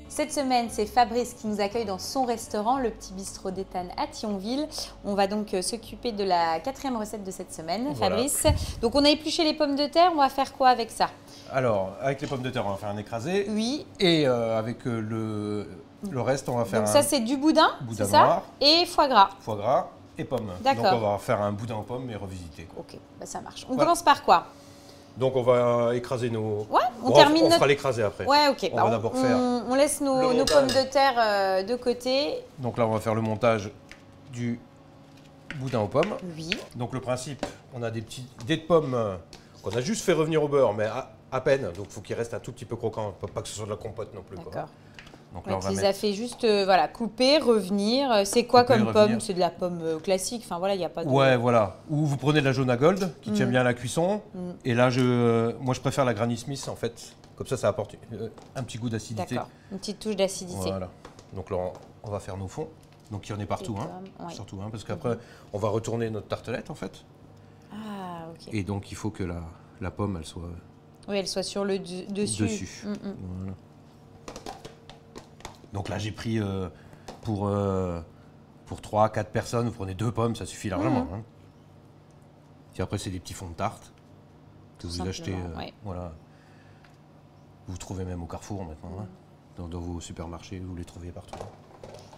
Cette semaine, c'est Fabrice qui nous accueille dans son restaurant, le Petit Bistrot d'Éthanne à Thionville. On va donc s'occuper de la 4e recette de cette semaine, voilà. Fabrice. Donc on a épluché les pommes de terre, on va faire quoi avec ça? Alors, avec les pommes de terre, on va faire un écrasé. Oui. Et avec le reste, on va faire Donc un ça, c'est du boudin, boudin c'est ça? noir. Et foie gras. Foie gras et pommes. D'accord. Donc on va faire un boudin aux pommes mais revisité, quoi. Ok, bah ça marche. On Voilà. commence par quoi? Donc on va écraser nos... Ouais, on Bon, termine on notre... fera l'écraser après. Ouais, ok. On va d'abord faire on laisse nos montage. pommes de terre de côté. Donc là, on va faire le montage du boudin aux pommes. Oui. Donc le principe, on a des petits dés de pommes qu'on a juste fait revenir au beurre, mais à peine. Donc il faut qu'il reste un tout petit peu croquant, pas que ce soit de la compote non plus, quoi. D'accord. Donc là, on Tu va les mettre... as fait juste voilà, couper, revenir. C'est quoi Couper, comme revenir. pomme? C'est de la pomme classique. Enfin voilà, il n'y a pas de... Ouais, voilà. Ou vous prenez de la jaune à gold qui tient bien à la cuisson. Et là, moi, je préfère la Granny Smith, en fait. Comme ça apporte un petit goût d'acidité. D'accord. Une petite touche d'acidité. Voilà. Donc là, on va faire nos fonds. Donc il y en a partout, Des hein. pommes, ouais. Surtout, hein, parce qu'après, on va retourner notre tartelette, en fait. Ah, ok. Et donc, il faut que la pomme, elle soit Oui, elle soit sur le dessus. Voilà. Donc là, j'ai pris pour 3-4 personnes, vous prenez 2 pommes, ça suffit largement. Hein. Et après, c'est des petits fonds de tarte que vous achetez. ouais. Voilà. Vous trouvez même au Carrefour maintenant. Hein. Dans vos supermarchés, vous les trouvez partout.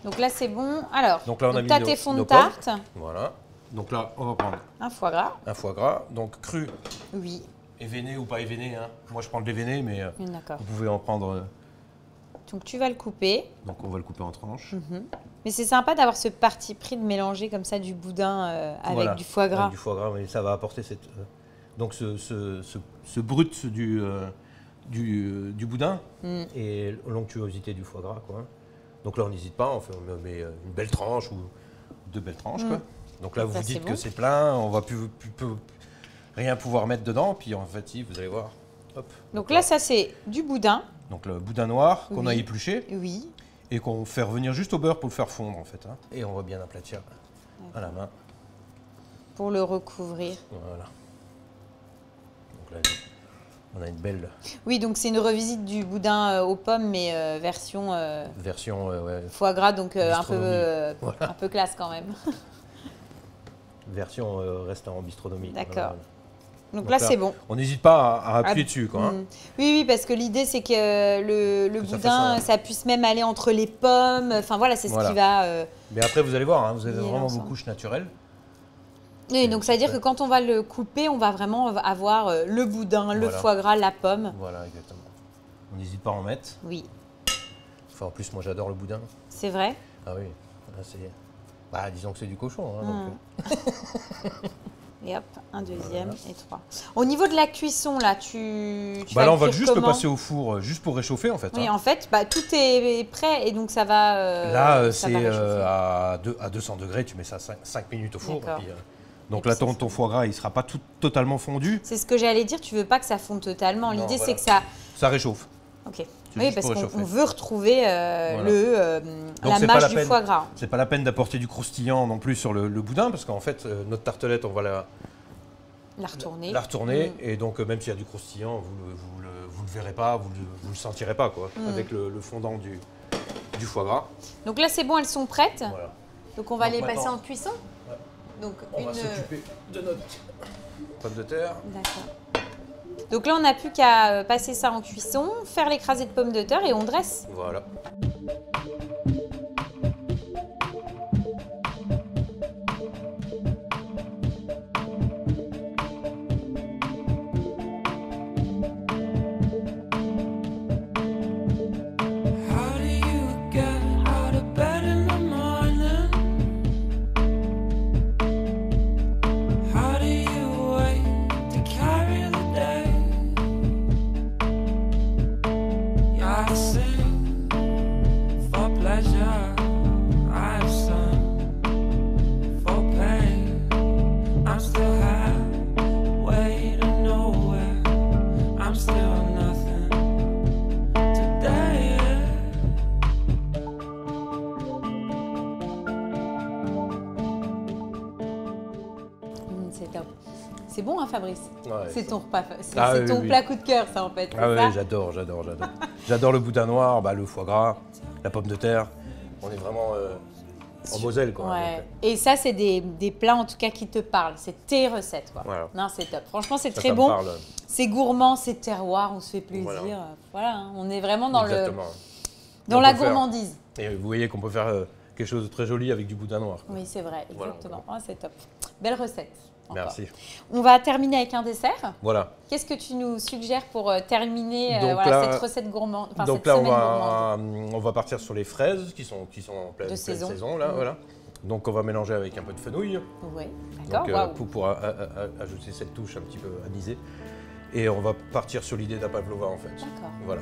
Donc là, c'est bon. Alors, Donc là, on a mis tu as tes fonds de nos pommes. tarte. Voilà. Donc là, on va prendre Un foie gras. un foie gras, donc cru, Oui. événé ou pas événé. Hein. Moi, je prends de l'événé, mais D'accord. vous pouvez en prendre. Donc tu vas le couper. Donc on va le couper en tranches. Mais c'est sympa d'avoir ce parti pris de mélanger comme ça du boudin avec Voilà, du foie gras. avec du foie gras, mais ça va apporter cette, donc ce brut du boudin et l'onctuosité du foie gras, quoi. Donc là, on n'hésite pas, on met une belle tranche ou 2 belles tranches, quoi. Donc là, vous Ça, vous dites c'est que bon. c'est plein, on va plus rien pouvoir mettre dedans, puis en fait, si, vous allez voir. Hop. Donc là, ça c'est du boudin. Donc le boudin noir qu'on a Oui. épluché Oui. et qu'on fait revenir juste au beurre pour le faire fondre, en fait. Hein. Et on va bien aplatir à la main. Pour le recouvrir. Voilà. Donc là, on a une belle Oui, donc c'est une revisite du boudin aux pommes, mais version version ouais, foie gras, donc un peu Voilà. un peu classe quand même. version restaurant bistronomie. D'accord. Voilà. Donc là, c'est bon. On n'hésite pas à appuyer dessus, quoi. Hein. Oui, oui, parce que l'idée, c'est que le Que ça boudin, fasse ça puisse même aller entre les pommes. Enfin, voilà, c'est ce Voilà. qui va... Mais après, vous allez voir, hein, vous avez lier vraiment vos l'ensemble. couches naturelles. Oui, donc ça veut dire que quand on va le couper, on va vraiment avoir le boudin, le Voilà. foie gras, la pomme. Voilà, exactement. On n'hésite pas à en mettre. Oui, Enfin, en plus, moi, j'adore le boudin. c'est vrai. Ah oui, là, c'est... Bah, disons que c'est du cochon. Hein, donc, Et hop, un deuxième et 3. Au niveau de la cuisson, là, tu bah vas là, le on va cuire juste le comment? passer au four, juste pour réchauffer, en fait. Oui, hein. en fait, bah, tout est prêt et donc ça va Là, ça c'est va réchauffer. à 200 degrés, tu mets ça 5 minutes au four. Et D'accord. puis, donc Et là, puis, ça ton foie gras, il ne sera pas totalement fondu. C'est ce que j'allais dire, tu veux pas que ça fonde totalement. Non, L'idée, voilà. c'est que ça... Ça réchauffe. Ok. C'est Oui, juste parce pour qu'on réchauffer. on veut retrouver Donc, la c'est pas mâche la du peine. foie gras. C'est pas la peine d'apporter du croustillant non plus sur le boudin, parce qu'en fait, notre tartelette, on va La retourner. la retourner. Et donc, même s'il y a du croustillant, vous le verrez pas, vous le sentirez pas, quoi, avec le fondant du foie gras. Donc là, c'est bon, elles sont prêtes. Voilà. Donc on va Donc les passer maintenant- en cuisson. Donc On va s'occuper de notre pomme de terre. D'accord. Donc là, on n'a plus qu'à passer ça en cuisson, faire l'écrasé de pommes de terre et on dresse. Voilà. How do you get out of bed in the morning? How do you wait to carry the day? Yeah, I sing C'est bon, hein, Fabrice? Ouais, c'est ça. ton repas, c'est Ah, oui, ton oui. plat coup de cœur, ça, en fait. Ah c'est oui, ça j'adore. J'adore le boudin noir, le foie gras, la pomme de terre. On est vraiment en Moselle, quoi. Ouais. Donc, Et ça, c'est des plats, en tout cas, qui te parlent. C'est tes recettes, quoi. Voilà. Non, c'est top. Franchement, c'est ça très me bon. parle. C'est gourmand, c'est terroir, on se fait plaisir. Voilà. Voilà, hein. On est vraiment dans, Exactement. dans On la peut faire- gourmandise. Et vous voyez qu'on peut faire quelque chose de très joli avec du boudin noir. quoi. Oui, c'est vrai, Voilà. exactement. Ah, c'est top. Belle recette. encore. Merci. On va terminer avec un dessert. Voilà. Qu'est-ce que tu nous suggères pour terminer Donc voilà, là- cette recette gourmande, enfin, Donc cette là, semaine gourmande on va partir sur les fraises qui sont en pleine De saison. saison. Là, Mhm. voilà. Donc on va mélanger avec un peu de fenouil. Oui, Donc, d'accord. Waouh. pour ajouter cette touche un petit peu anisée. Et on va partir sur l'idée d'un pavlova en fait. D'accord. Voilà.